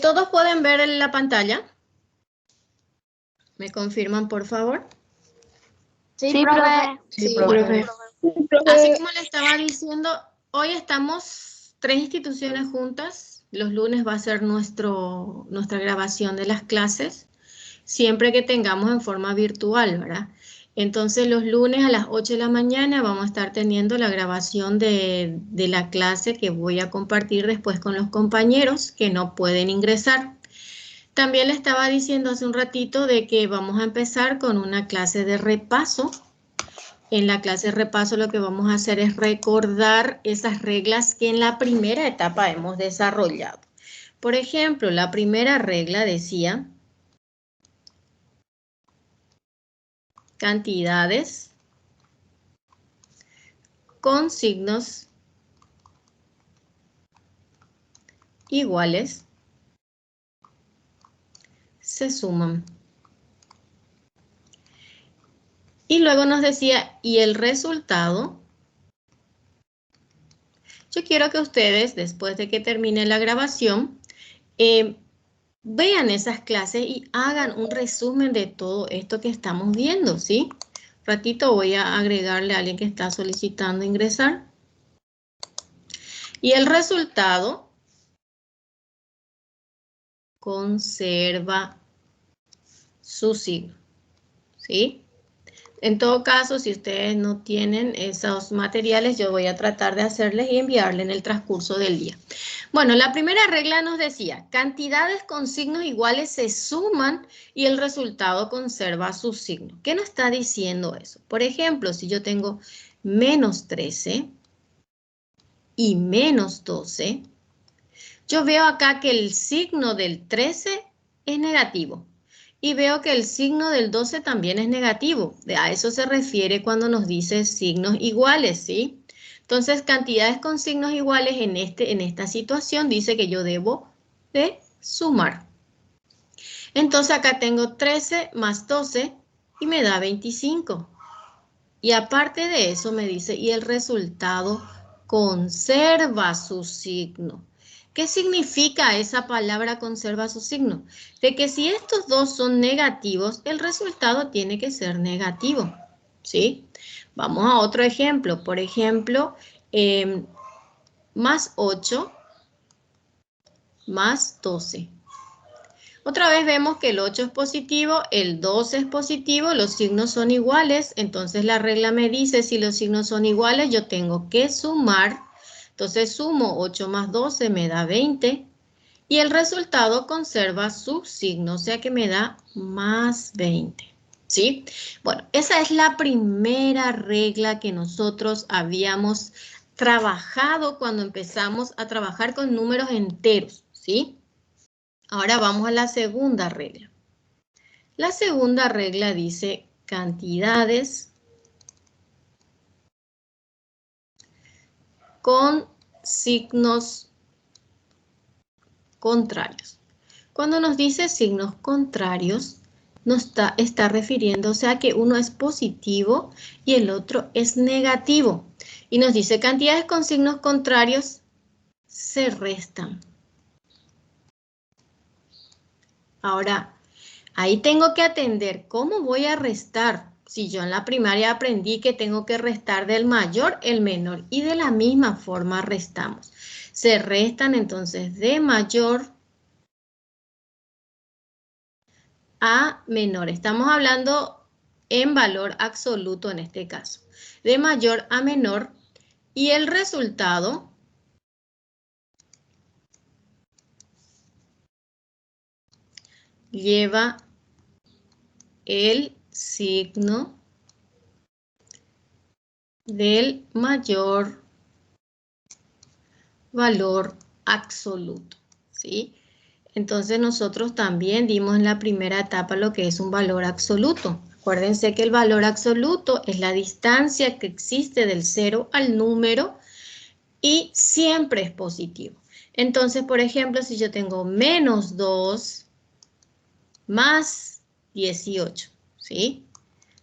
¿Todos pueden ver en la pantalla? ¿Me confirman, por favor? Sí, profe. Sí, profe. Así como le estaba diciendo, hoy estamos 3 instituciones juntas. Los lunes va a ser nuestra grabación de las clases, siempre que tengamos en forma virtual, ¿verdad? Entonces los lunes a las 8 de la mañana vamos a estar teniendo la grabación de la clase que voy a compartir después con los compañeros que no pueden ingresar. También le estaba diciendo hace un ratito de que vamos a empezar con una clase de repaso. En la clase de repaso lo que vamos a hacer es recordar esas reglas que en la primera etapa hemos desarrollado. Por ejemplo, la primera regla decía cantidades con signos iguales se suman. Y luego nos decía, y el resultado, yo quiero que ustedes, después de que termine la grabación, vean esas clases y hagan un resumen de todo esto que estamos viendo, ¿sí? Ratito voy a agregarle a alguien que está solicitando ingresar. Y el resultado conserva su signo, ¿sí? En todo caso, si ustedes no tienen esos materiales, yo voy a tratar de hacerles y enviarles en el transcurso del día. Bueno, la primera regla nos decía, cantidades con signos iguales se suman y el resultado conserva su signo. ¿Qué nos está diciendo eso? Por ejemplo, si yo tengo menos 13 y menos 12, yo veo acá que el signo del 13 es negativo. Y veo que el signo del 12 también es negativo. A eso se refiere cuando nos dice signos iguales, ¿sí? Entonces, cantidades con signos iguales en esta situación dice que yo debo de sumar. Entonces, acá tengo 13 más 12 y me da 25. Y aparte de eso me dice, y el resultado conserva su signo. ¿Qué significa esa palabra conserva su signo? De que si estos dos son negativos, el resultado tiene que ser negativo, ¿sí? Vamos a otro ejemplo. Por ejemplo, más 8 más 12. Otra vez vemos que el 8 es positivo, el 12 es positivo, los signos son iguales, entonces la regla me dice si los signos son iguales, yo tengo que sumar. Entonces sumo 8 más 12 me da 20 y el resultado conserva su signo, o sea que me da más 20. ¿Sí? Bueno, esa es la primera regla que nosotros habíamos trabajado cuando empezamos a trabajar con números enteros, ¿sí? Ahora vamos a la segunda regla. La segunda regla dice cantidades con signos contrarios. Cuando nos dice signos contrarios, nos está refiriéndose a que uno es positivo y el otro es negativo. Y nos dice cantidades con signos contrarios se restan. Ahora, ahí tengo que atender cómo voy a restar. Si yo en la primaria aprendí que tengo que restar del mayor el menor y de la misma forma restamos. Se restan entonces de mayor a menor. Estamos hablando en valor absoluto en este caso. De mayor a menor y el resultado lleva el signo del mayor valor absoluto, ¿sí? Entonces nosotros también dimos en la primera etapa lo que es un valor absoluto. Acuérdense que el valor absoluto es la distancia que existe del 0 al número y siempre es positivo. Entonces, por ejemplo, si yo tengo menos 2 más 18, ¿sí?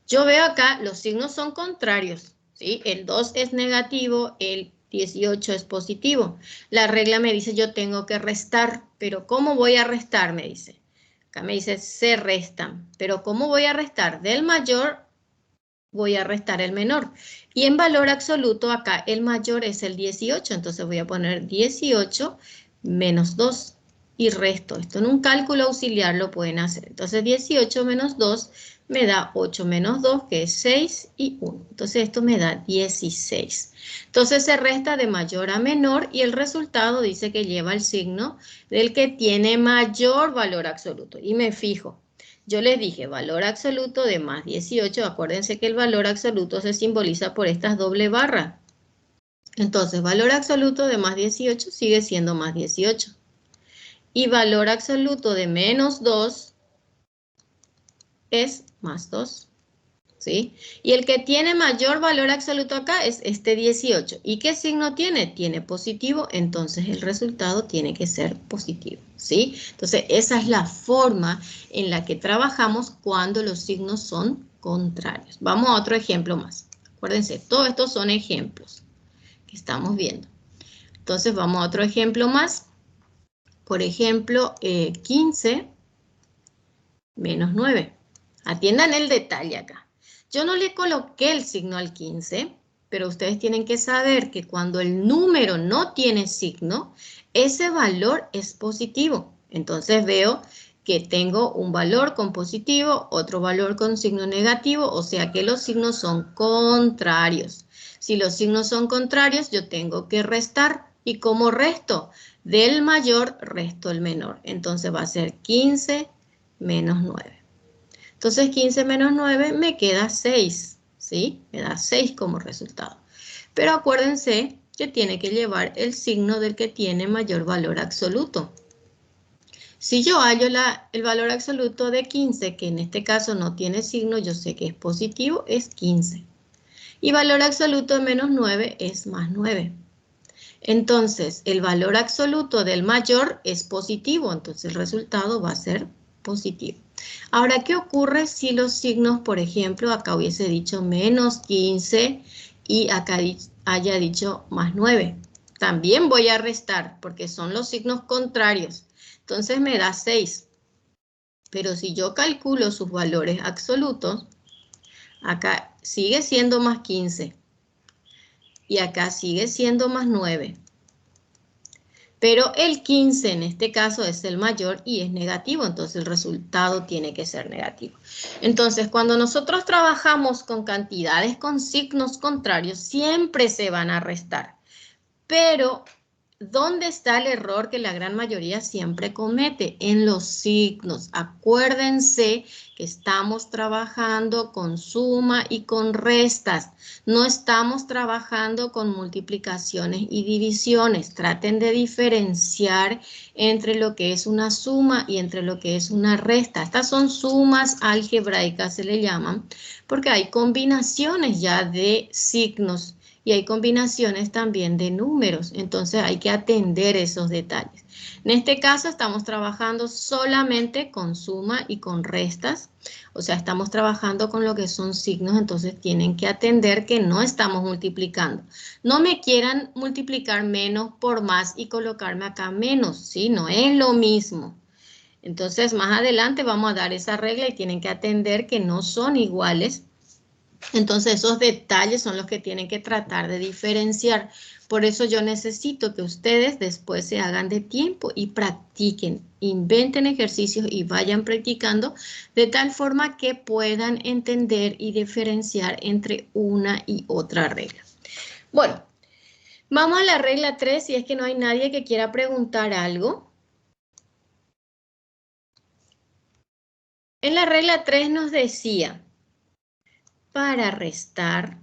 Yo veo acá, los signos son contrarios, ¿sí? El 2 es negativo, el 18 es positivo. La regla me dice yo tengo que restar, pero ¿cómo voy a restar? Me dice. Acá me dice se restan, pero ¿cómo voy a restar? Del mayor voy a restar el menor. Y en valor absoluto acá el mayor es el 18, entonces voy a poner 18 menos 2 y resto. Esto en un cálculo auxiliar lo pueden hacer. Entonces 18 menos 2 me da 8 menos 2, que es 6 y 1. Entonces esto me da 16. Entonces se resta de mayor a menor y el resultado dice que lleva el signo del que tiene mayor valor absoluto. Y me fijo. Yo les dije valor absoluto de más 18. Acuérdense que el valor absoluto se simboliza por estas doble barras. Entonces, valor absoluto de más 18 sigue siendo más 18. Y valor absoluto de menos 2 es más 2. ¿Sí? Y el que tiene mayor valor absoluto acá es este 18. ¿Y qué signo tiene? Tiene positivo, entonces el resultado tiene que ser positivo, ¿sí? Entonces esa es la forma en la que trabajamos cuando los signos son contrarios. Vamos a otro ejemplo más. Acuérdense, todos estos son ejemplos que estamos viendo. Entonces vamos a otro ejemplo más. Por ejemplo, 15 menos 9. Atiendan el detalle acá. Yo no le coloqué el signo al 15, pero ustedes tienen que saber que cuando el número no tiene signo, ese valor es positivo. Entonces veo que tengo un valor con positivo, otro valor con signo negativo, o sea que los signos son contrarios. Si los signos son contrarios, yo tengo que restar. ¿Y cómo resto? Del mayor resto el menor. Entonces va a ser 15 menos 9. Entonces 15 menos 9 me queda 6, ¿sí? Me da 6 como resultado. Pero acuérdense que tiene que llevar el signo del que tiene mayor valor absoluto. Si yo hallo el valor absoluto de 15, que en este caso no tiene signo, yo sé que es positivo, es 15. Y valor absoluto de menos 9 es más 9. Entonces, el valor absoluto del mayor es positivo, entonces el resultado va a ser positivo. Ahora, ¿qué ocurre si los signos, por ejemplo, acá hubiese dicho menos 15 y acá haya dicho más 9? También voy a restar porque son los signos contrarios. Entonces me da 6. Pero si yo calculo sus valores absolutos, acá sigue siendo más 15 y acá sigue siendo más 9. Pero el 15 en este caso es el mayor y es negativo, entonces el resultado tiene que ser negativo. Entonces, cuando nosotros trabajamos con cantidades con signos contrarios, siempre se van a restar. Pero, ¿dónde está el error que la gran mayoría siempre comete? En los signos. Acuérdense que estamos trabajando con suma y con restas. No estamos trabajando con multiplicaciones y divisiones. Traten de diferenciar entre lo que es una suma y entre lo que es una resta. Estas son sumas algebraicas, se le llaman, porque hay combinaciones ya de signos y hay combinaciones también de números, entonces hay que atender esos detalles. En este caso estamos trabajando solamente con suma y con restas, o sea, estamos trabajando con lo que son signos, entonces tienen que atender que no estamos multiplicando. No me quieran multiplicar menos por más y colocarme acá menos, ¿sí? No es lo mismo. Entonces, más adelante vamos a dar esa regla y tienen que atender que no son iguales. Entonces esos detalles son los que tienen que tratar de diferenciar. Por eso yo necesito que ustedes después se hagan de tiempo y practiquen, inventen ejercicios y vayan practicando de tal forma que puedan entender y diferenciar entre una y otra regla. Bueno, vamos a la regla 3 si es que no hay nadie que quiera preguntar algo. En la regla 3 nos decía, para restar,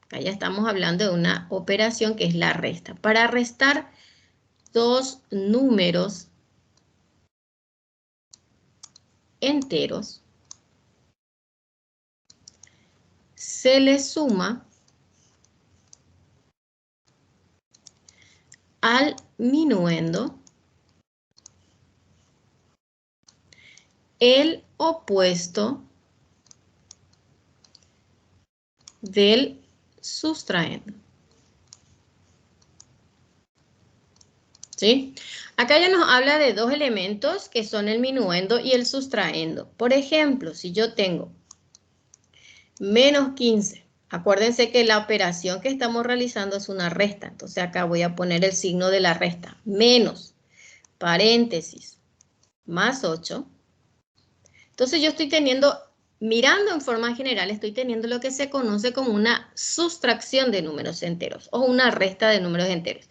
acá ya estamos hablando de una operación que es la resta. Para restar dos números enteros, se le suma al minuendo el opuesto del sustraendo. ¿Sí? Acá ya nos habla de dos elementos que son el minuendo y el sustraendo. Por ejemplo, si yo tengo menos 15, acuérdense que la operación que estamos realizando es una resta. Entonces acá voy a poner el signo de la resta. Menos, paréntesis, más 8. Entonces yo estoy teniendo, mirando en forma general, estoy teniendo lo que se conoce como una sustracción de números enteros o una resta de números enteros.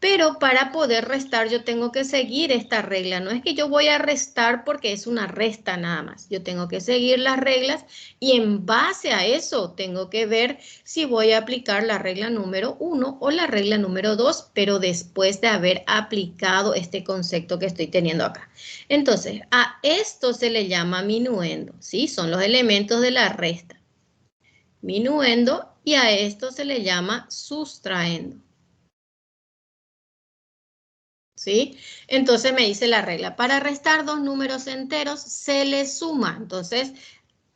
Pero para poder restar yo tengo que seguir esta regla. No es que yo voy a restar porque es una resta nada más. Yo tengo que seguir las reglas y en base a eso tengo que ver si voy a aplicar la regla número 1 o la regla número 2, pero después de haber aplicado este concepto que estoy teniendo acá. Entonces, a esto se le llama minuendo, ¿sí? Son los elementos de la resta. Minuendo, y a esto se le llama sustraendo. ¿Sí? Entonces me dice la regla, para restar dos números enteros se le suma. Entonces,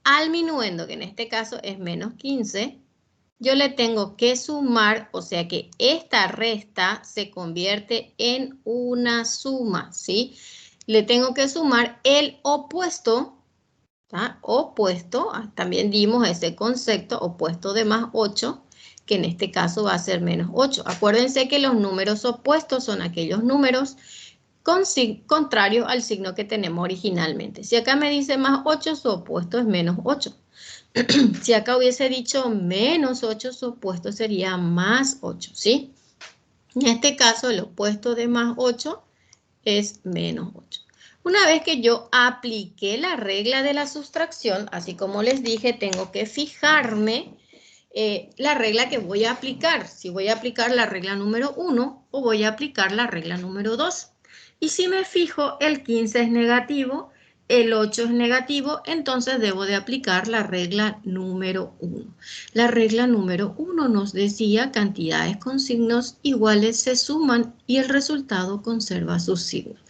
al minuendo, que en este caso es menos 15, yo le tengo que sumar, o sea que esta resta se convierte en una suma, ¿sí? Le tengo que sumar el opuesto, ¿tá? Opuesto, también dimos ese concepto, opuesto de más 8, que en este caso va a ser menos 8. Acuérdense que los números opuestos son aquellos números contrarios al signo que tenemos originalmente. Si acá me dice más 8, su opuesto es menos 8. Si acá hubiese dicho menos 8, su opuesto sería más 8, ¿sí? En este caso, el opuesto de más 8 es menos 8. Una vez que yo apliqué la regla de la sustracción, así como les dije, tengo que fijarme la regla que voy a aplicar. Si voy a aplicar la regla número 1 o voy a aplicar la regla número 2. Y si me fijo, el 15 es negativo, el 8 es negativo, entonces debo de aplicar la regla número 1. La regla número 1 nos decía cantidades con signos iguales se suman y el resultado conserva sus signos.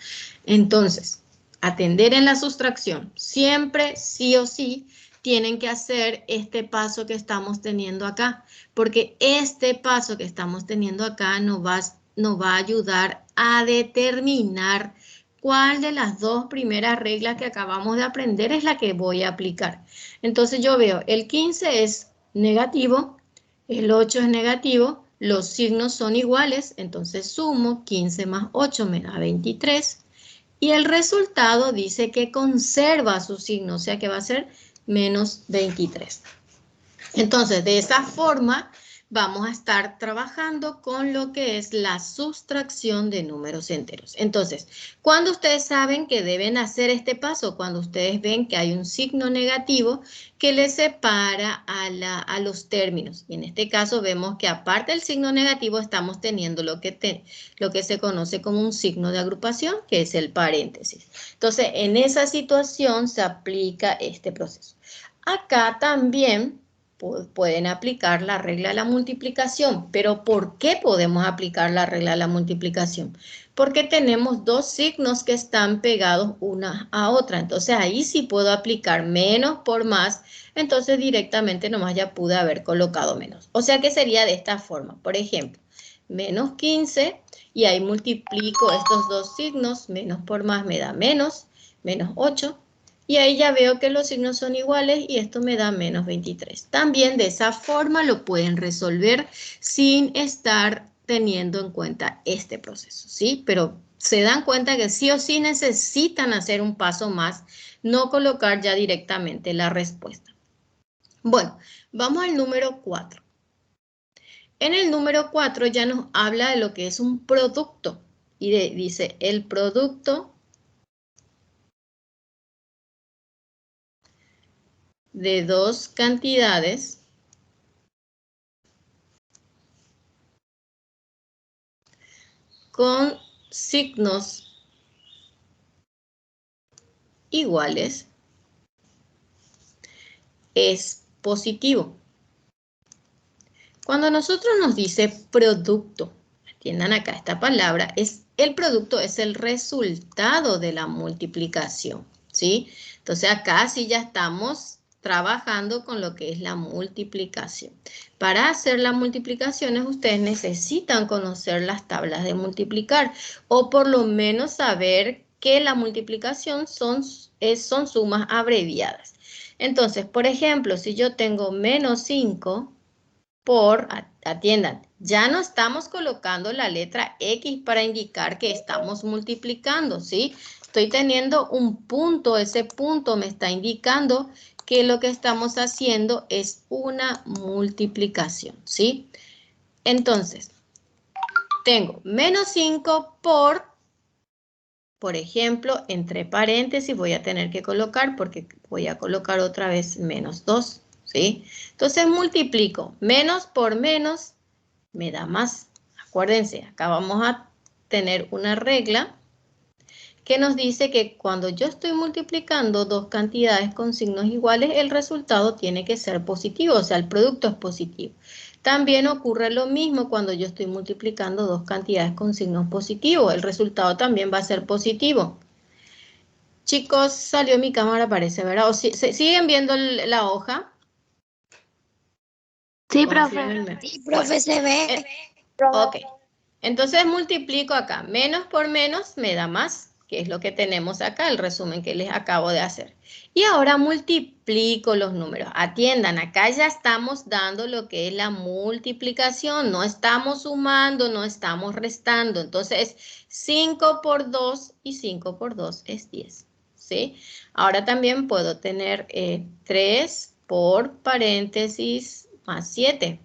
Entonces, atender en la sustracción, siempre sí o sí tienen que hacer este paso que estamos teniendo acá, porque este paso que estamos teniendo acá nos va a ayudar a determinar cuál de las dos primeras reglas que acabamos de aprender es la que voy a aplicar. Entonces yo veo, el 15 es negativo, el 8 es negativo, los signos son iguales, entonces sumo 15 más 8 me da 23. Y el resultado dice que conserva su signo, o sea que va a ser menos 23. Entonces, de esa forma, vamos a estar trabajando con lo que es la sustracción de números enteros. Entonces, cuando ustedes saben que deben hacer este paso, cuando ustedes ven que hay un signo negativo que les separa a los términos. Y en este caso vemos que aparte del signo negativo estamos teniendo lo que se conoce como un signo de agrupación, que es el paréntesis. Entonces, en esa situación se aplica este proceso. Acá también pueden aplicar la regla de la multiplicación. ¿Pero por qué podemos aplicar la regla de la multiplicación? Porque tenemos dos signos que están pegados una a otra. Entonces ahí sí puedo aplicar menos por más. Entonces directamente nomás ya pude haber colocado menos. O sea que sería de esta forma. Por ejemplo, menos 15 y ahí multiplico estos dos signos. Menos por más me da menos 8. Y ahí ya veo que los signos son iguales y esto me da menos 23. También de esa forma lo pueden resolver sin estar teniendo en cuenta este proceso, ¿sí? Pero se dan cuenta que sí o sí necesitan hacer un paso más, no colocar ya directamente la respuesta. Bueno, vamos al número 4. En el número 4 ya nos habla de lo que es un producto y dice el producto de dos cantidades con signos iguales es positivo. Cuando nosotros nos dice producto, entiendan acá esta palabra, el producto es el resultado de la multiplicación, ¿sí? Entonces acá sí ya estamos trabajando con lo que es la multiplicación. Para hacer las multiplicaciones ustedes necesitan conocer las tablas de multiplicar o por lo menos saber que la multiplicación son sumas abreviadas. Entonces, por ejemplo, si yo tengo menos 5 por, atiendan, ya no estamos colocando la letra X para indicar que estamos multiplicando, ¿sí? Estoy teniendo un punto, ese punto me está indicando que lo que estamos haciendo es una multiplicación, ¿sí? Entonces, tengo menos 5 por ejemplo, entre paréntesis voy a tener que colocar, porque voy a colocar otra vez menos 2, ¿sí? Entonces multiplico menos por menos, me da más. Acuérdense, acá vamos a tener una regla que nos dice que cuando yo estoy multiplicando dos cantidades con signos iguales, el resultado tiene que ser positivo, o sea, el producto es positivo. También ocurre lo mismo cuando yo estoy multiplicando dos cantidades con signos positivos, el resultado también va a ser positivo. Chicos, salió mi cámara, parece, ¿verdad? ¿O siguen viendo la hoja? Sí, profe. Confírmenme. Sí, profe, se ve. Ok. Entonces multiplico acá. Menos por menos me da más, que es lo que tenemos acá, el resumen que les acabo de hacer. Y ahora multiplico los números. Atiendan, acá ya estamos dando lo que es la multiplicación. No estamos sumando, no estamos restando. Entonces, 5 por 2 y 5 por 2 es 10. ¿Sí? Ahora también puedo tener 3 por paréntesis más 7.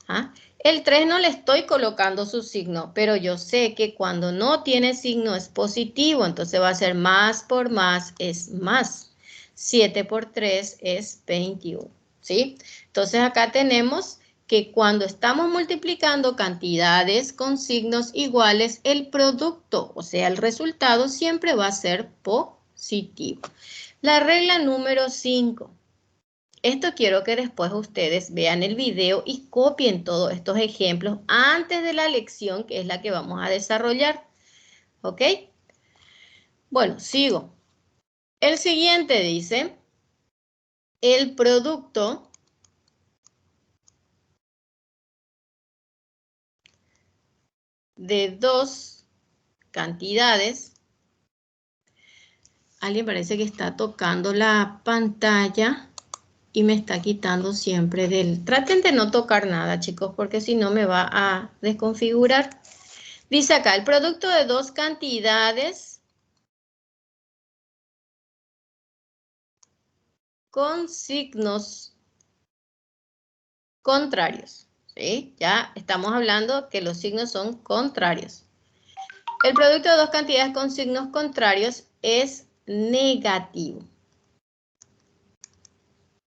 ¿Ah? El 3 no le estoy colocando su signo, pero yo sé que cuando no tiene signo es positivo, entonces va a ser más por más es más. 7 por 3 es 21, ¿sí? Entonces acá tenemos que cuando estamos multiplicando cantidades con signos iguales, el producto, o sea, el resultado siempre va a ser positivo. La regla número 5. Esto quiero que después ustedes vean el video y copien todos estos ejemplos antes de la lección, que es la que vamos a desarrollar. ¿Ok? Bueno, sigo. El siguiente dice, el producto de dos cantidades. Alguien parece que está tocando la pantalla y me está quitando siempre del... Traten de no tocar nada, chicos, porque si no me va a desconfigurar. Dice acá, el producto de dos cantidades con signos contrarios, ¿sí? Ya estamos hablando que los signos son contrarios. El producto de dos cantidades con signos contrarios es negativo,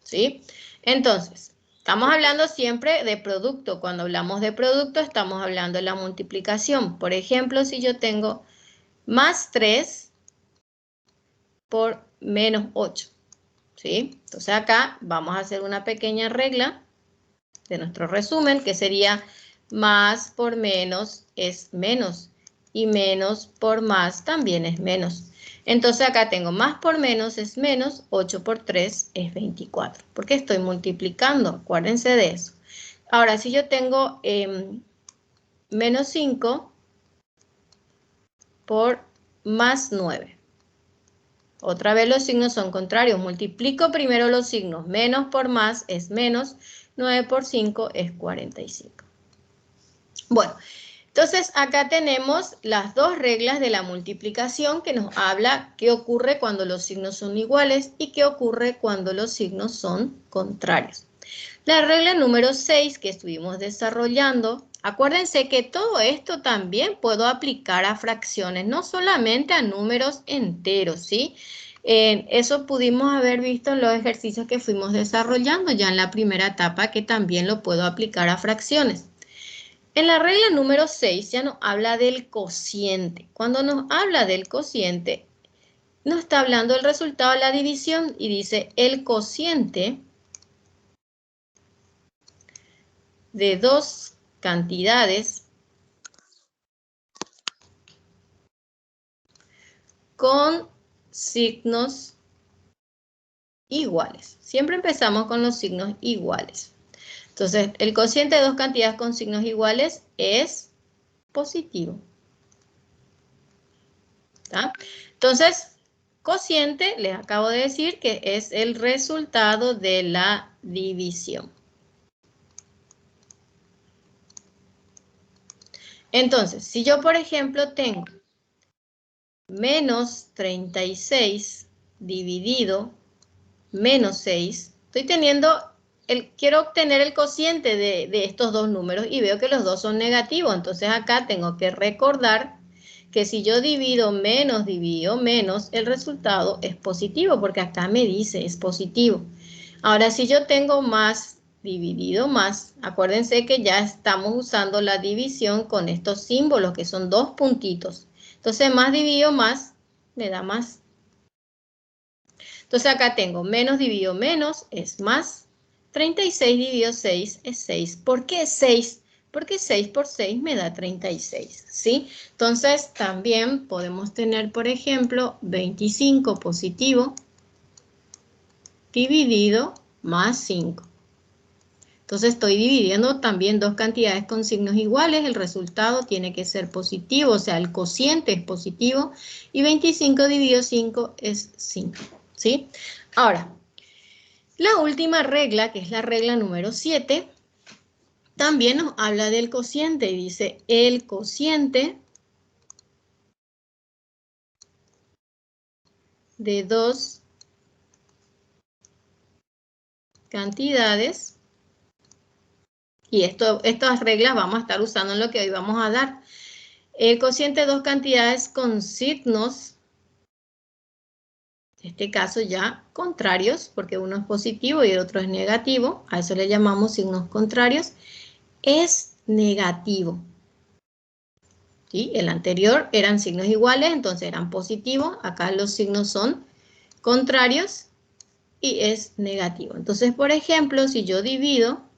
¿sí? Entonces, estamos hablando siempre de producto. Cuando hablamos de producto, estamos hablando de la multiplicación. Por ejemplo, si yo tengo más 3 por menos 8, ¿sí? Entonces acá vamos a hacer una pequeña regla de nuestro resumen, que sería más por menos es menos y menos por más también es menos. Entonces acá tengo más por menos es menos, 8 por 3 es 24, porque estoy multiplicando, acuérdense de eso. Ahora, si yo tengo menos 5 por más 9. Otra vez los signos son contrarios. Multiplico primero los signos. Menos por más es menos. 9 por 5 es 45. Bueno, entonces acá tenemos las dos reglas de la multiplicación que nos habla qué ocurre cuando los signos son iguales y qué ocurre cuando los signos son contrarios. La regla número 6 que estuvimos desarrollando, acuérdense que todo esto también puedo aplicar a fracciones, no solamente a números enteros, ¿sí? Eso pudimos haber visto en los ejercicios que fuimos desarrollando ya en la primera etapa, que también lo puedo aplicar a fracciones. En la regla número 6 ya nos habla del cociente. Cuando nos habla del cociente, nos está hablando del resultado de la división y dice el cociente de dos cantidades con signos iguales. Siempre empezamos con los signos iguales. Entonces, el cociente de dos cantidades con signos iguales es positivo. ¿Está? Entonces, cociente, les acabo de decir que es el resultado de la división. Entonces, si yo, por ejemplo, tengo menos 36 dividido menos 6, estoy teniendo, quiero obtener el cociente de estos dos números y veo que los dos son negativos. Entonces acá tengo que recordar que si yo divido menos, el resultado es positivo, porque acá me dice es positivo. Ahora, si yo tengo más dividido más, acuérdense que ya estamos usando la división con estos símbolos, que son dos puntitos. Entonces, más dividido más, me da más. Entonces, acá tengo menos dividido menos, es más. 36 dividido 6 es 6. ¿Por qué 6? Porque 6 por 6 me da 36, ¿sí? Entonces, también podemos tener, por ejemplo, 25 positivo dividido más 5. Entonces estoy dividiendo también dos cantidades con signos iguales, el resultado tiene que ser positivo, o sea, el cociente es positivo, y 25 dividido 5 es 5, ¿sí? Ahora, la última regla, que es la regla número 7, también nos habla del cociente y dice el cociente de dos cantidades. Y estas reglas vamos a estar usando en lo que hoy vamos a dar. El cociente de dos cantidades con signos, en este caso ya contrarios, porque uno es positivo y el otro es negativo, a eso le llamamos signos contrarios, es negativo. ¿Sí? El anterior eran signos iguales, entonces eran positivos, acá los signos son contrarios y es negativo. Entonces, por ejemplo, si yo divido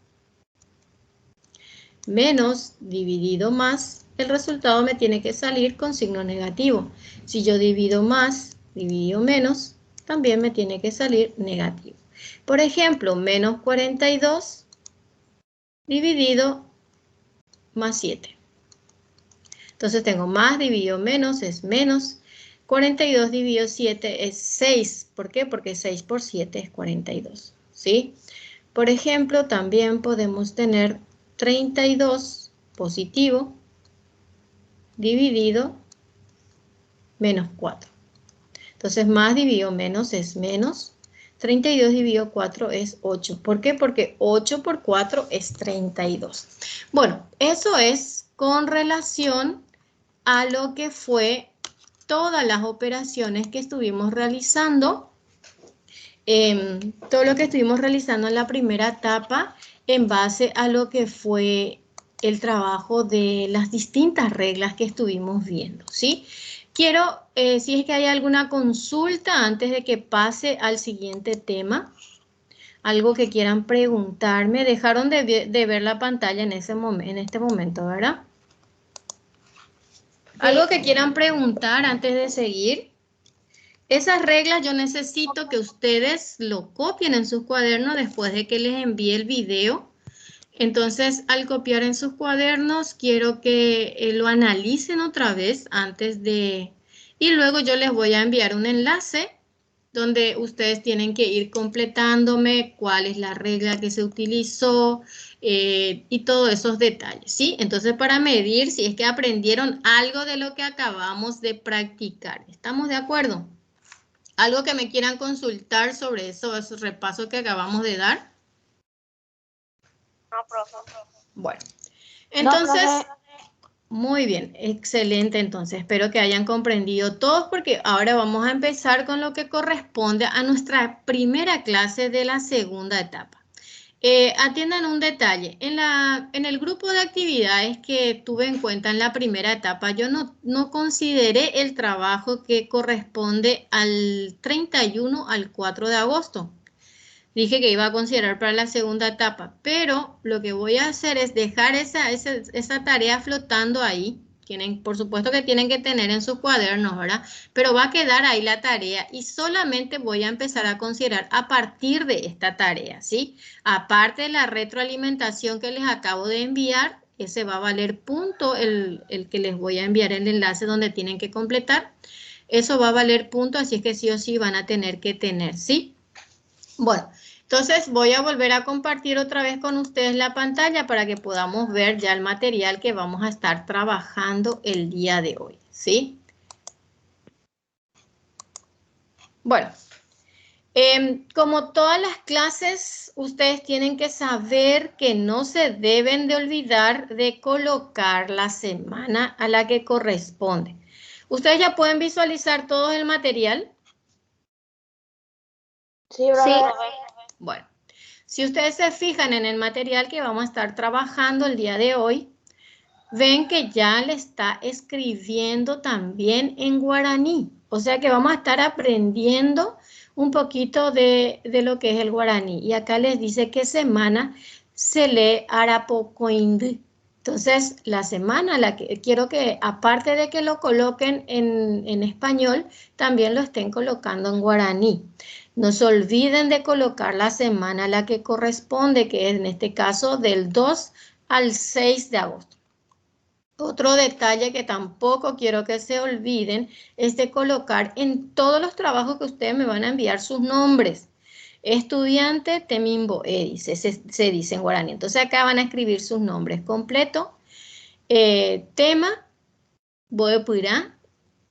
menos dividido más, el resultado me tiene que salir con signo negativo. Si yo divido más dividido menos, también me tiene que salir negativo. Por ejemplo, menos 42 dividido más 7. Entonces tengo más dividido menos es menos. 42 dividido 7 es 6. ¿Por qué? Porque 6 por 7 es 42. ¿Sí? Por ejemplo, también podemos tener 32 positivo dividido menos 4. Entonces, más dividido menos es menos. 32 dividido 4 es 8. ¿Por qué? Porque 8 por 4 es 32. Bueno, eso es con relación a lo que fue todas las operaciones que estuvimos realizando. Todo lo que estuvimos realizando en la primera etapa en base a lo que fue el trabajo de las distintas reglas que estuvimos viendo, ¿sí? Quiero, si es que hay alguna consulta antes de que pase al siguiente tema, algo que quieran preguntarme. Dejaron de ver la pantalla en este momento, ¿verdad? Algo que quieran preguntar antes de seguir. Esas reglas yo necesito que ustedes lo copien en sus cuadernos después de que les envíe el video. Entonces, al copiar en sus cuadernos, quiero que lo analicen otra vez antes de... Y luego yo les voy a enviar un enlace donde ustedes tienen que ir completándome cuál es la regla que se utilizó y todos esos detalles, ¿sí? Entonces, para medir si es que aprendieron algo de lo que acabamos de practicar. ¿Estamos de acuerdo? ¿Algo que me quieran consultar sobre esos repasos que acabamos de dar? No, profe. Bueno, entonces, No, profe. muy bien, excelente. Entonces, espero que hayan comprendido todos porque ahora vamos a empezar con lo que corresponde a nuestra primera clase de la segunda etapa. Atiendan un detalle, en el grupo de actividades que tuve en cuenta en la primera etapa, yo no consideré el trabajo que corresponde al 31 al 4 de agosto. Dije que iba a considerar para la segunda etapa, pero lo que voy a hacer es dejar esa tarea flotando ahí Por supuesto que tienen que tener en sus cuadernos, ¿verdad? Pero va a quedar ahí la tarea y solamente voy a empezar a considerar a partir de esta tarea, ¿sí? Aparte de la retroalimentación que les acabo de enviar, ese va a valer punto, el que les voy a enviar el enlace donde tienen que completar. Eso va a valer punto, así es que sí o sí van a tener que tener, ¿sí? Bueno, entonces voy a volver a compartir otra vez con ustedes la pantalla para que podamos ver ya el material que vamos a estar trabajando el día de hoy, ¿sí? Bueno, como todas las clases, ustedes tienen que saber que no se deben de olvidar de colocar la semana a la que corresponde. ¿Ustedes ya pueden visualizar todo el material? Sí, profe. Bueno, si ustedes se fijan en el material que vamos a estar trabajando el día de hoy, ven que ya le está escribiendo también en guaraní. O sea que vamos a estar aprendiendo un poquito de lo que es el guaraní. Y acá les dice que semana se lee arapocoinde. Entonces, la semana, quiero que aparte de que lo coloquen en español, también lo estén colocando en guaraní. No se olviden de colocar la semana a la que corresponde, que es en este caso del 2 al 6 de agosto. Otro detalle que tampoco quiero que se olviden es de colocar en todos los trabajos que ustedes me van a enviar sus nombres. Estudiante Temimbo dice, se dice en guaraní. Entonces acá van a escribir sus nombres completo. Tema, Boepurá.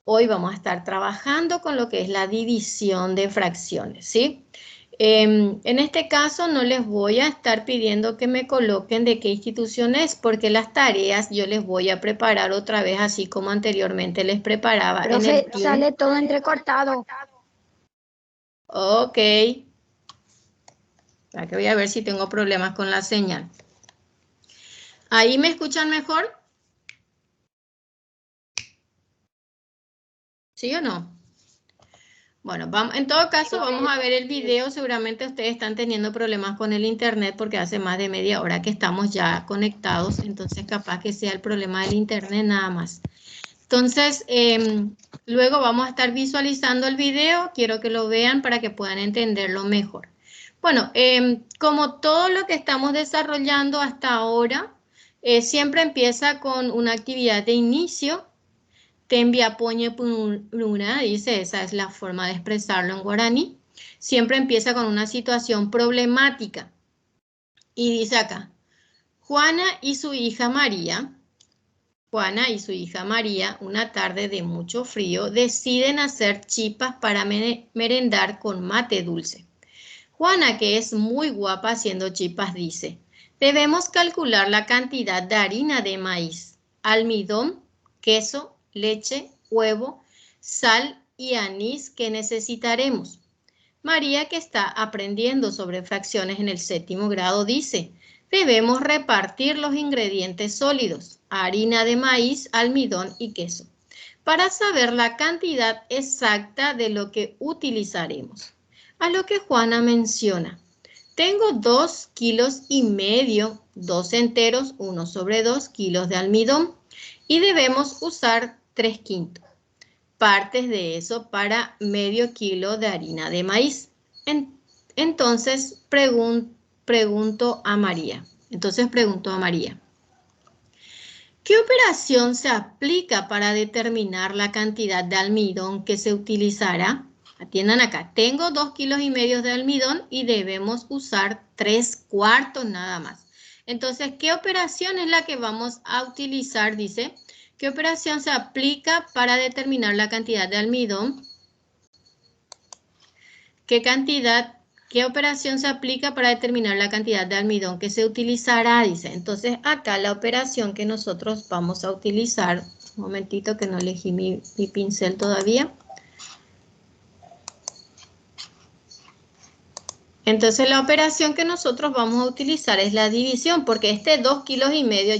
Hoy vamos a estar trabajando con lo que es la división de fracciones, ¿sí? En este caso no les voy a estar pidiendo que me coloquen de qué institución es, porque las tareas yo les voy a preparar otra vez así como anteriormente les preparaba. Profe, sale todo entrecortado. Ok. Aquí voy a ver si tengo problemas con la señal. ¿Ahí me escuchan mejor? ¿Sí o no? Bueno, en todo caso vamos a ver el video. Seguramente ustedes están teniendo problemas con el internet porque hace más de media hora que estamos ya conectados, entonces capaz que sea el problema del internet nada más. Entonces, luego vamos a estar visualizando el video. Quiero que lo vean para que puedan entenderlo mejor. Bueno, como todo lo que estamos desarrollando hasta ahora, siempre empieza con una actividad de inicio. Tembia poñe pluna, dice, esa es la forma de expresarlo en guaraní. Siempre empieza con una situación problemática. Y dice acá, Juana y su hija María, una tarde de mucho frío, deciden hacer chipas para merendar con mate dulce. Juana, que es muy guapa haciendo chipas, dice, debemos calcular la cantidad de harina de maíz, almidón, queso, leche, huevo, sal y anís que necesitaremos. María, que está aprendiendo sobre fracciones en el 7º grado, dice, debemos repartir los ingredientes sólidos, harina de maíz, almidón y queso, para saber la cantidad exacta de lo que utilizaremos. A lo que Juana menciona, tengo 2,5 kilos, 2 enteros, 1/2 kilos de almidón y debemos usar 3/5 partes de eso para medio kilo de harina de maíz. Entonces pregunto a María. ¿Qué operación se aplica para determinar la cantidad de almidón que se utilizará? Atiendan acá, tengo 2,5 kilos de almidón y debemos usar 3/4 nada más. Entonces, ¿qué operación es la que vamos a utilizar? Dice, ¿qué operación se aplica para determinar la cantidad de almidón? ¿Qué operación se aplica para determinar la cantidad de almidón que se utilizará? Dice, entonces acá la operación que nosotros vamos a utilizar, un momentito que no elegí mi pincel todavía. Entonces la operación que nosotros vamos a utilizar es la división, porque este 2,5 kilos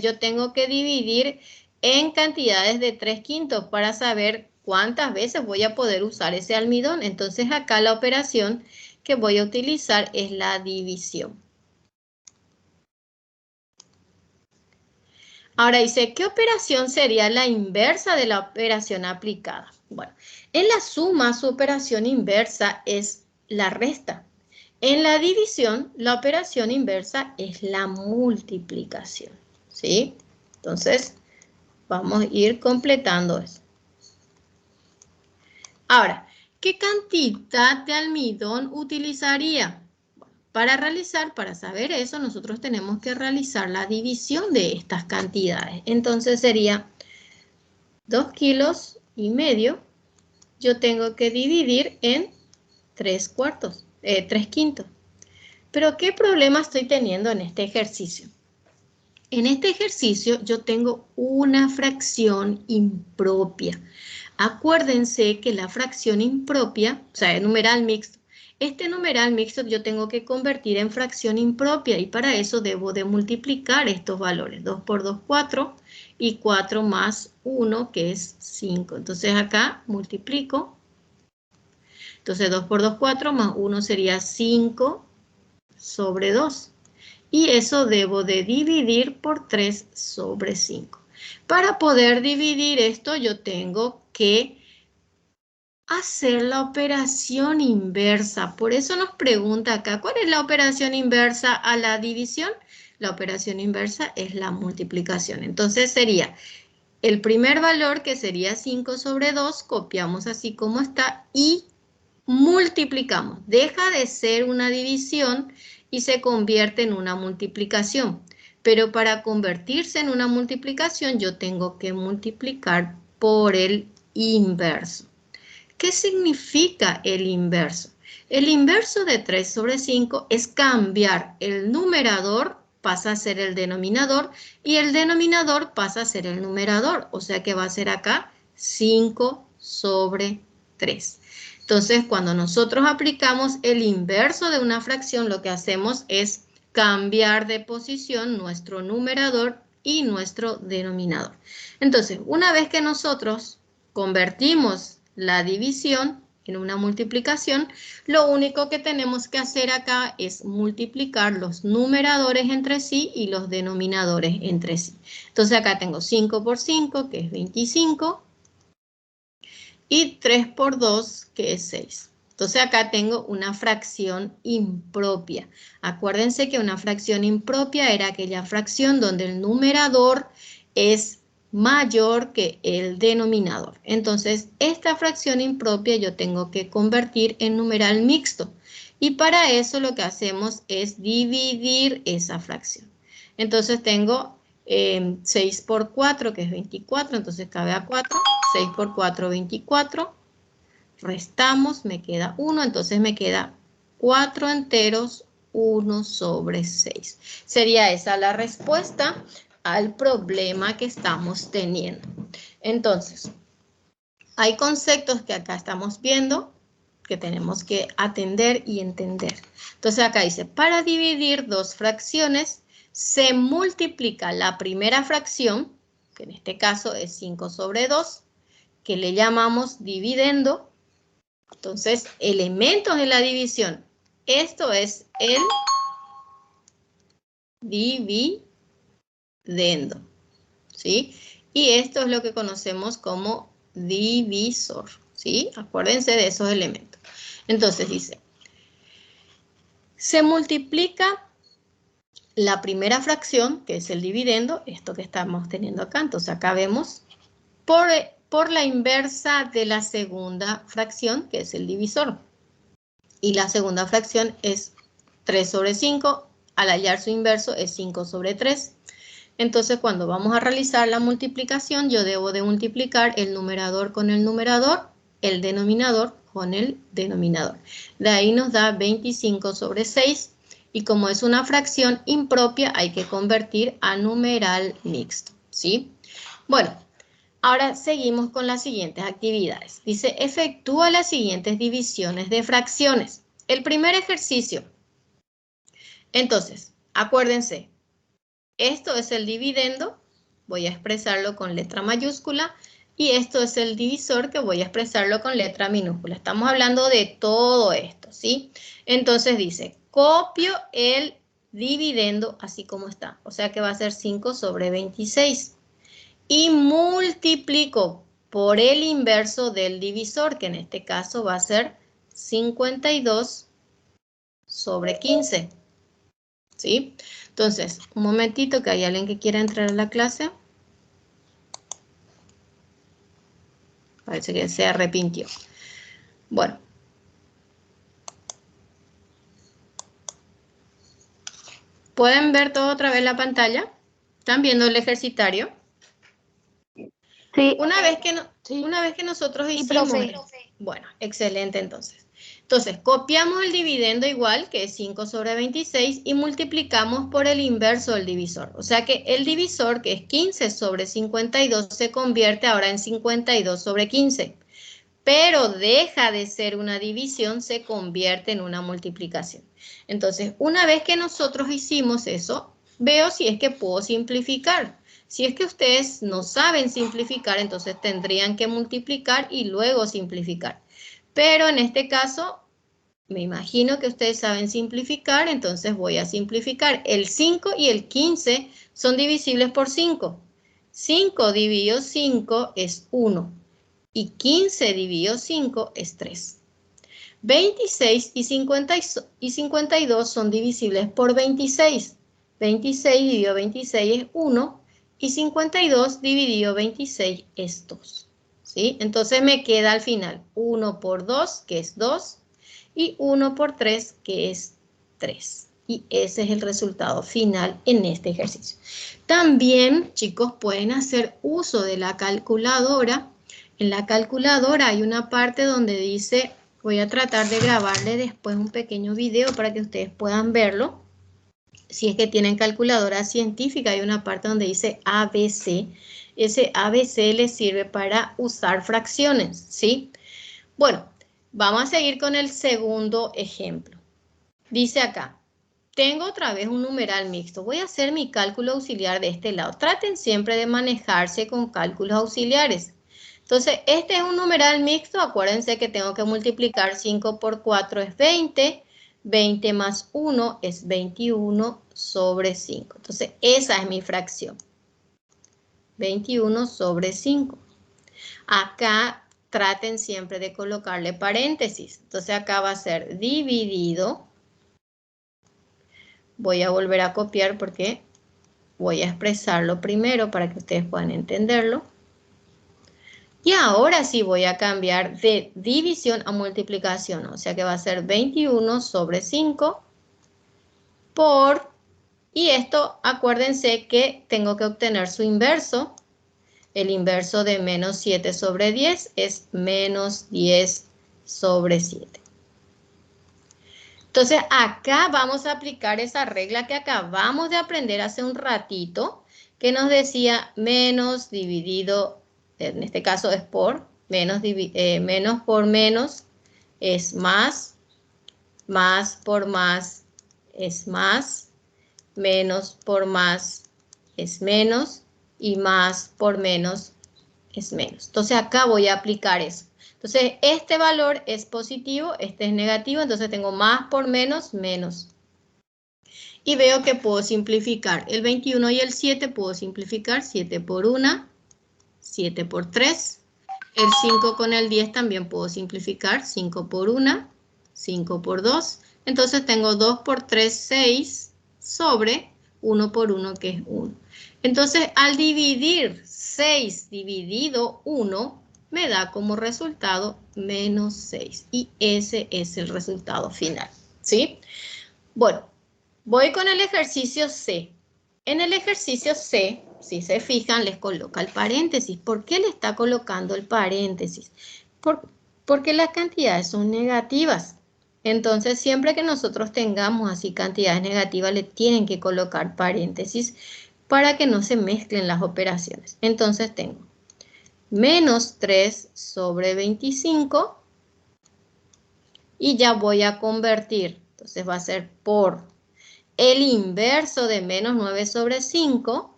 yo tengo que dividir en cantidades de 3/5 para saber cuántas veces voy a poder usar ese almidón. Entonces acá la operación que voy a utilizar es la división. Ahora dice, ¿qué operación sería la inversa de la operación aplicada? Bueno, en la suma su operación inversa es la resta. En la división, la operación inversa es la multiplicación, ¿sí? Entonces, vamos a ir completando eso. Ahora, ¿qué cantidad de almidón utilizaría? Para saber eso, nosotros tenemos que realizar la división de estas cantidades. Entonces sería 2,5 kilos. Yo tengo que dividir en 3 quintos. Pero ¿qué problema estoy teniendo en este ejercicio? En este ejercicio yo tengo una fracción impropia. Acuérdense que la fracción impropia, o sea, el numeral mixto, este numeral mixto yo tengo que convertir en fracción impropia y para eso debo de multiplicar estos valores. 2 por 2, 4 y 4 más 1 que es 5. Entonces acá multiplico. Entonces 2 por 2, 4 más 1 sería 5 sobre 2. Y eso debo de dividir por 3 sobre 5. Para poder dividir esto yo tengo que hacer la operación inversa. Por eso nos pregunta acá, ¿cuál es la operación inversa a la división? La operación inversa es la multiplicación. Entonces sería el primer valor, que sería 5 sobre 2, copiamos así como está y multiplicamos. Deja de ser una división y se convierte en una multiplicación. Pero para convertirse en una multiplicación yo tengo que multiplicar por el inverso. ¿Qué significa el inverso? El inverso de 3 sobre 5 es cambiar el numerador, pasa a ser el denominador, y el denominador pasa a ser el numerador. O sea que va a ser acá 5 sobre 3. Entonces, cuando nosotros aplicamos el inverso de una fracción, lo que hacemos es cambiar de posición nuestro numerador y nuestro denominador. Entonces, una vez que nosotros convertimos la división en una multiplicación, lo único que tenemos que hacer acá es multiplicar los numeradores entre sí y los denominadores entre sí. Entonces acá tengo 5 por 5, que es 25, y 3 por 2, que es 6. Entonces acá tengo una fracción impropia. Acuérdense que una fracción impropia era aquella fracción donde el numerador es mayor que el denominador. Entonces, esta fracción impropia yo tengo que convertir en numeral mixto. Y para eso lo que hacemos es dividir esa fracción. Entonces tengo 6 por 4, que es 24, entonces cabe a 4. 6 por 4, 24. Restamos, me queda 1, entonces me queda 4 enteros, 1 sobre 6. Sería esa la respuesta al problema que estamos teniendo. Entonces, hay conceptos que acá estamos viendo que tenemos que atender y entender. Entonces acá dice, para dividir dos fracciones, se multiplica la primera fracción, que en este caso es 5 sobre 2, que le llamamos dividendo. Entonces, elementos de la división. Esto es el dividendo, ¿sí? Y esto es lo que conocemos como divisor, ¿sí? Acuérdense de esos elementos. Entonces dice, se multiplica la primera fracción, que es el dividendo, esto que estamos teniendo acá. Entonces acá vemos por la inversa de la segunda fracción, que es el divisor. Y la segunda fracción es 3 sobre 5, al hallar su inverso es 5 sobre 3. Entonces, cuando vamos a realizar la multiplicación, yo debo de multiplicar el numerador con el numerador, el denominador con el denominador. De ahí nos da 25 sobre 6, y como es una fracción impropia, hay que convertir a numeral mixto, ¿sí? Bueno, ahora seguimos con las siguientes actividades. Dice, efectúa las siguientes divisiones de fracciones. El primer ejercicio. Entonces, acuérdense, esto es el dividendo, voy a expresarlo con letra mayúscula, y esto es el divisor, que voy a expresarlo con letra minúscula. Estamos hablando de todo esto, ¿sí? Entonces dice, copio el dividendo así como está. O sea que va a ser 5 sobre 26. Y multiplico por el inverso del divisor, que en este caso va a ser 52 sobre 15. ¿Sí? Entonces, un momentito que hay alguien que quiera entrar a la clase. Parece que se arrepintió. Bueno. ¿Pueden ver todo otra vez la pantalla? ¿Están viendo el ejercitario? Sí. Una vez que nosotros hicimos... profe. Bueno, excelente entonces. Entonces, copiamos el dividendo igual, que es 5 sobre 26, y multiplicamos por el inverso del divisor. O sea que el divisor, que es 15 sobre 52, se convierte ahora en 52 sobre 15. Pero deja de ser una división, se convierte en una multiplicación. Entonces, una vez que nosotros hicimos eso, veo si es que puedo simplificar. Si es que ustedes no saben simplificar, entonces tendrían que multiplicar y luego simplificar. Pero en este caso, me imagino que ustedes saben simplificar, entonces voy a simplificar. El 5 y el 15 son divisibles por 5. 5 dividido 5 es 1. Y 15 dividido 5 es 3. 26 y 52 son divisibles por 26. 26 dividido 26 es 1 y 52 dividido 26 es 2. ¿Sí? Entonces me queda al final 1 por 2, que es 2, y 1 por 3, que es 3. Y ese es el resultado final en este ejercicio. También, chicos, pueden hacer uso de la calculadora. En la calculadora hay una parte donde dice, voy a tratar de grabarle después un pequeño video para que ustedes puedan verlo. Si es que tienen calculadora científica, hay una parte donde dice ABC. Ese ABC les sirve para usar fracciones, ¿sí? Bueno, vamos a seguir con el segundo ejemplo. Dice acá, tengo otra vez un numeral mixto. Voy a hacer mi cálculo auxiliar de este lado. Traten siempre de manejarse con cálculos auxiliares. Entonces, este es un numeral mixto. Acuérdense que tengo que multiplicar 5 por 4 es 20. 20 más 1 es 21 sobre 5. Entonces, esa es mi fracción. 21 sobre 5. Acá traten siempre de colocarle paréntesis. Entonces, acá va a ser dividido. Voy a volver a copiar porque voy a expresarlo primero para que ustedes puedan entenderlo. Y ahora sí voy a cambiar de división a multiplicación. O sea que va a ser 21 sobre 5 por... Y esto, acuérdense que tengo que obtener su inverso. El inverso de menos 7 sobre 10 es menos 10 sobre 7. Entonces, acá vamos a aplicar esa regla que acabamos de aprender hace un ratito, que nos decía menos dividido, en este caso es por, menos por menos es más por más es más, menos por más es menos, y más por menos es menos. Entonces, acá voy a aplicar eso. Entonces, este valor es positivo, este es negativo, entonces tengo más por menos, menos. Y veo que puedo simplificar el 21 y el 7, puedo simplificar 7 por 1, 7 por 3. El 5 con el 10 también puedo simplificar 5 por 1, 5 por 2. Entonces tengo 2 por 3, 6 sobre 1 por 1, que es 1. Entonces, al dividir 6 dividido 1, me da como resultado menos 6. Y ese es el resultado final, ¿sí? Bueno, voy con el ejercicio C. En el ejercicio C, si se fijan, les coloca el paréntesis. ¿Por qué le está colocando el paréntesis? Porque las cantidades son negativas. Entonces, siempre que nosotros tengamos así cantidades negativas, le tienen que colocar paréntesis para que no se mezclen las operaciones. Entonces tengo menos 3 sobre 25 y ya voy a convertir. Entonces va a ser por el inverso de menos 9 sobre 5,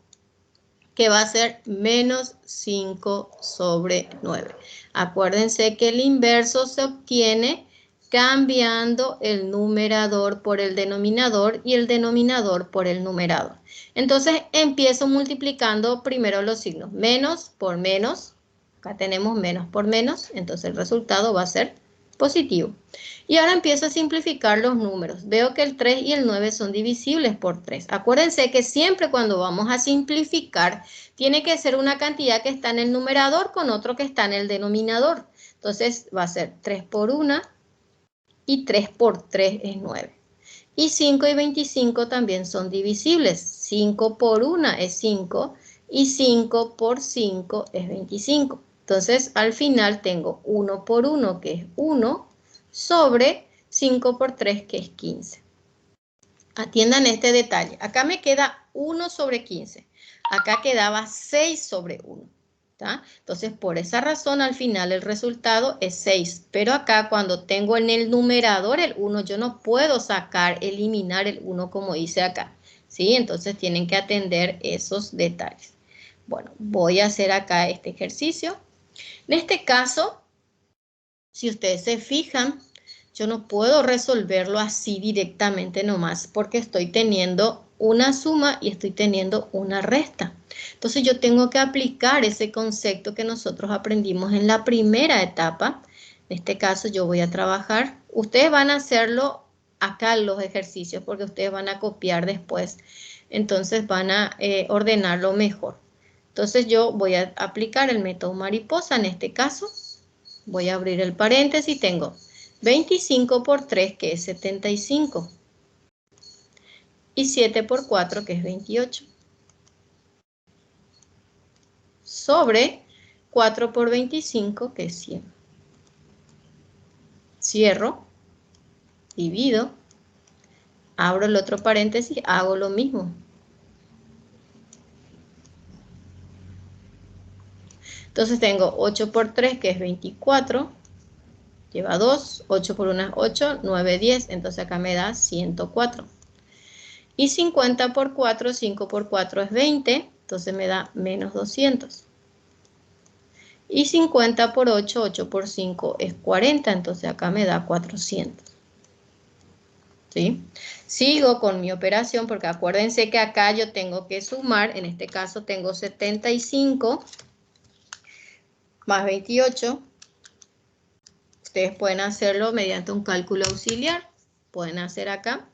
que va a ser menos 5 sobre 9. Acuérdense que el inverso se obtiene cambiando el numerador por el denominador y el denominador por el numerador. Entonces empiezo multiplicando primero los signos. Menos por menos. Acá tenemos menos por menos. Entonces el resultado va a ser positivo. Y ahora empiezo a simplificar los números. Veo que el 3 y el 9 son divisibles por 3. Acuérdense que siempre cuando vamos a simplificar, tiene que ser una cantidad que está en el numerador con otro que está en el denominador. Entonces va a ser 3 por 1 y 3 por 3 es 9. Y 5 y 25 también son divisibles. 5 por 1 es 5 y 5 por 5 es 25. Entonces, al final tengo 1 por 1, que es 1, sobre 5 por 3, que es 15. Atiendan este detalle. Acá me queda 1 sobre 15. Acá quedaba 6 sobre 1. ¿Tá? Entonces, por esa razón, al final el resultado es 6. Pero acá, cuando tengo en el numerador el 1, yo no puedo eliminar el 1 como hice acá. ¿Sí? Entonces, tienen que atender esos detalles. Bueno, voy a hacer acá este ejercicio. En este caso, si ustedes se fijan, yo no puedo resolverlo así directamente nomás porque estoy teniendo una suma y estoy teniendo una resta. Entonces yo tengo que aplicar ese concepto que nosotros aprendimos en la primera etapa. En este caso yo voy a trabajar. Ustedes van a hacerlo acá en los ejercicios porque ustedes van a copiar después. Entonces van a ordenarlo mejor. Entonces yo voy a aplicar el método mariposa en este caso. Voy a abrir el paréntesis, tengo 25 por 3, que es 75. Y 7 por 4, que es 28. Sobre 4 por 25, que es 100. Cierro, divido, abro el otro paréntesis, hago lo mismo. Entonces tengo 8 por 3, que es 24. Lleva 2, 8 por 1 es 8, 9, 10. Entonces acá me da 104. Y 50 por 4, 5 por 4 es 20. Entonces me da menos 200. Y 50 por 8, 8 por 5 es 40. Entonces acá me da 400. ¿Sí? Sigo con mi operación porque acuérdense que acá yo tengo que sumar. En este caso tengo 75 más 28. Ustedes pueden hacerlo mediante un cálculo auxiliar. Pueden hacer acá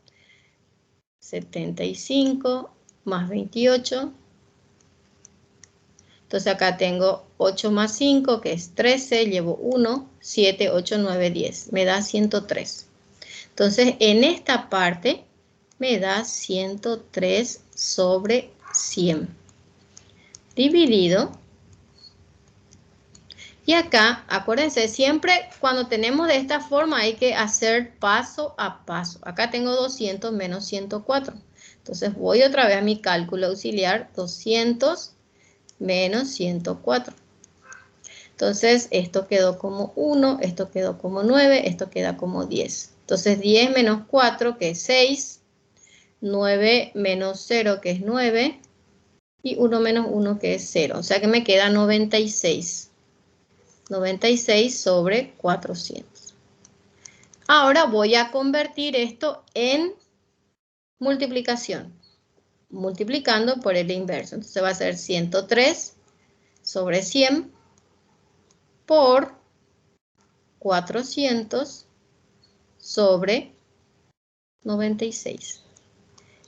75 más 28. Entonces acá tengo 8 más 5, que es 13. Llevo 1, 7, 8, 9, 10. Me da 103. Entonces en esta parte me da 103 sobre 100. Dividido. Y acá, acuérdense, siempre cuando tenemos de esta forma hay que hacer paso a paso. Acá tengo 200 menos 104. Entonces voy otra vez a mi cálculo auxiliar, 200 menos 104. Entonces esto quedó como 1, esto quedó como 9, esto queda como 10. Entonces 10 menos 4, que es 6, 9 menos 0, que es 9, y 1 menos 1, que es 0. O sea que me queda 96. 96 sobre 400. Ahora voy a convertir esto en multiplicación. Multiplicando por el inverso. Entonces va a ser 103 sobre 100 por 400 sobre 96.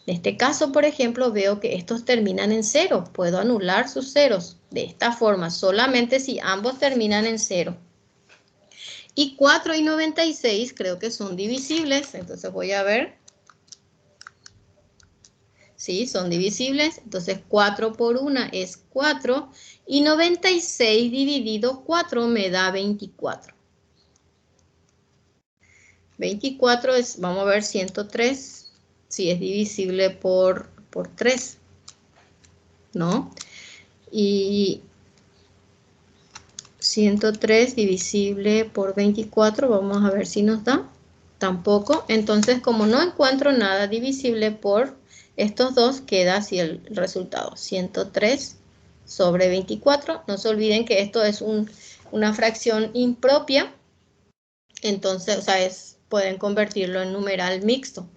En este caso, por ejemplo, veo que estos terminan en 0. Puedo anular sus ceros de esta forma, solamente si ambos terminan en 0. Y 4 y 96 creo que son divisibles, entonces voy a ver. Sí, son divisibles, entonces 4 por 1 es 4 y 96 dividido 4 me da 24. 24 es, vamos a ver, 103. Sí, es divisible por 3, ¿no? Y 103 divisible por 24, vamos a ver si nos da. Tampoco. Entonces, como no encuentro nada divisible por estos dos, queda así el resultado. 103 sobre 24. No se olviden que esto es una fracción impropia. Entonces, o sea, es pueden convertirlo en numeral mixto.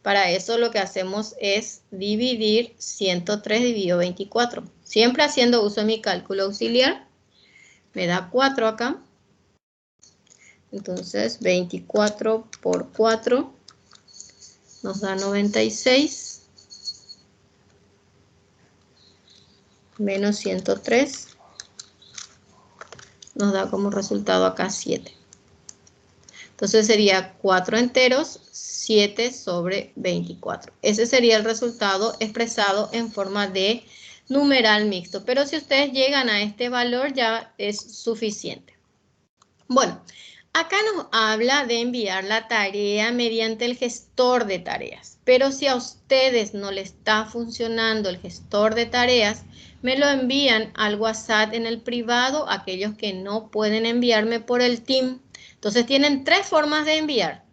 Para eso lo que hacemos es dividir 103 dividido 24. Siempre haciendo uso de mi cálculo auxiliar. Me da 4 acá. Entonces 24 por 4 nos da 96. Menos 103. Nos da como resultado acá 7. Entonces sería 4 enteros, 7 sobre 24. Ese sería el resultado expresado en forma de numeral mixto. Pero si ustedes llegan a este valor ya es suficiente. Bueno, acá nos habla de enviar la tarea mediante el gestor de tareas. Pero si a ustedes no le está funcionando el gestor de tareas, me lo envían al WhatsApp en el privado, aquellos que no pueden enviarme por el Team. Entonces tienen 3 formas de enviar: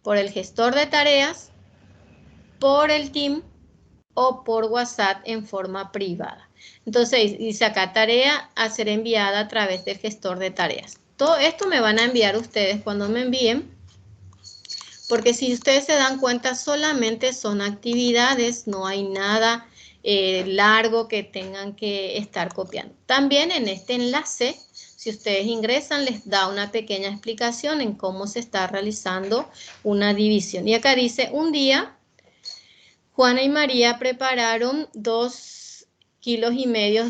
por el gestor de tareas, por el Team o por WhatsApp en forma privada. Entonces dice acá tarea a ser enviada a través del gestor de tareas. Todo esto me van a enviar ustedes cuando me envíen, porque si ustedes se dan cuenta solamente son actividades, no hay nada largo que tengan que estar copiando. También en este enlace, si ustedes ingresan, les da una pequeña explicación en cómo se está realizando una división. Y acá dice, un día, Juana y María prepararon 2,5 kilos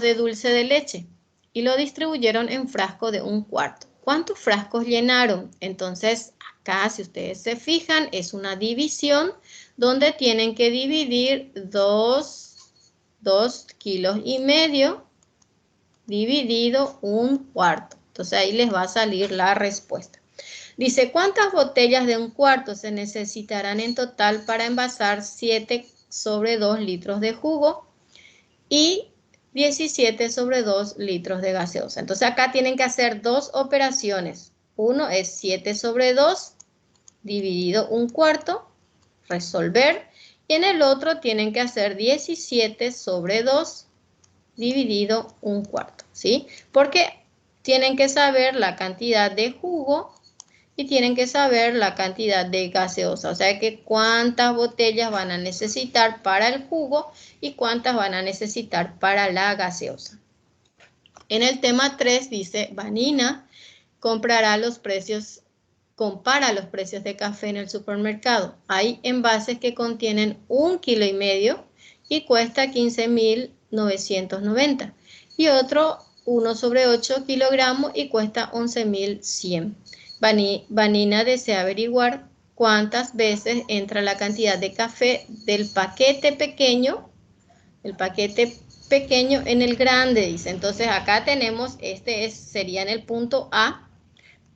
de dulce de leche y lo distribuyeron en frasco de 1/4. ¿Cuántos frascos llenaron? Entonces, acá, si ustedes se fijan, es una división donde tienen que dividir 2,5 kilos dividido 1/4. Entonces ahí les va a salir la respuesta. Dice, ¿cuántas botellas de 1/4 se necesitarán en total para envasar 7 sobre 2 litros de jugo y 17 sobre 2 litros de gaseosa? Entonces acá tienen que hacer 2 operaciones. Uno es 7 sobre 2 dividido 1/4, resolver. Y en el otro tienen que hacer 17 sobre 2 dividido 1/4, ¿sí? Porque tienen que saber la cantidad de jugo y tienen que saber la cantidad de gaseosa. O sea que cuántas botellas van a necesitar para el jugo y cuántas van a necesitar para la gaseosa. En el tema 3 dice, Vanina compara los precios de café en el supermercado. Hay envases que contienen 1,5 kilos y cuesta 15.990. Y otro 1 sobre 8 kilogramos y cuesta 11.100. Vanina desea averiguar cuántas veces entra la cantidad de café del paquete pequeño, en el grande, dice. Entonces acá tenemos, sería en el punto A,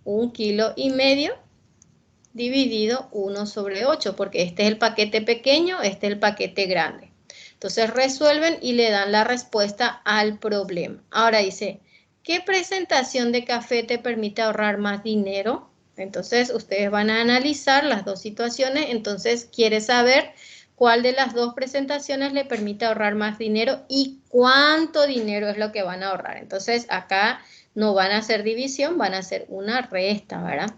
1,5 kilos dividido 1 sobre 8, porque este es el paquete pequeño, este es el paquete grande. Entonces resuelven y le dan la respuesta al problema. Ahora dice, ¿qué presentación de café te permite ahorrar más dinero? Entonces ustedes van a analizar las dos situaciones. Entonces quiere saber cuál de las dos presentaciones le permite ahorrar más dinero y cuánto dinero es lo que van a ahorrar. Entonces acá no van a hacer división, van a hacer una resta, ¿verdad?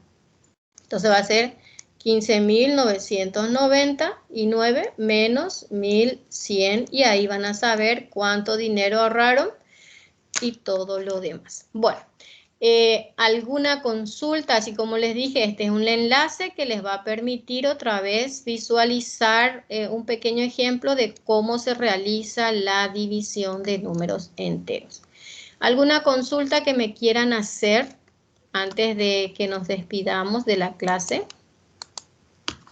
Entonces va a ser 15.999 menos 1.100 y ahí van a saber cuánto dinero ahorraron y todo lo demás. Bueno, alguna consulta, así como les dije, este es un enlace que les va a permitir otra vez visualizar un pequeño ejemplo de cómo se realiza la división de números enteros. ¿Alguna consulta que me quieran hacer antes de que nos despidamos de la clase?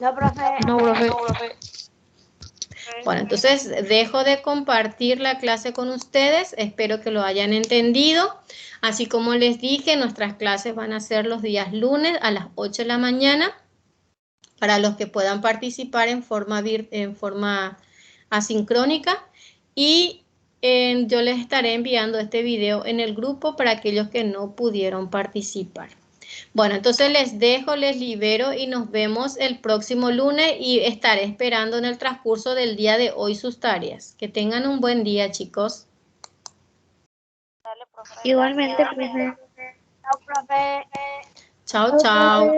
No, profe. No, profe. Bueno, entonces dejo de compartir la clase con ustedes. Espero que lo hayan entendido. Así como les dije, nuestras clases van a ser los días lunes a las 8 de la mañana. Para los que puedan participar en forma asincrónica. Y yo les estaré enviando este video en el grupo para aquellos que no pudieron participar. Bueno, entonces les dejo, les libero y nos vemos el próximo lunes y estaré esperando en el transcurso del día de hoy sus tareas. Que tengan un buen día, chicos. Igualmente, profe. Chao, profe. Chao, chao.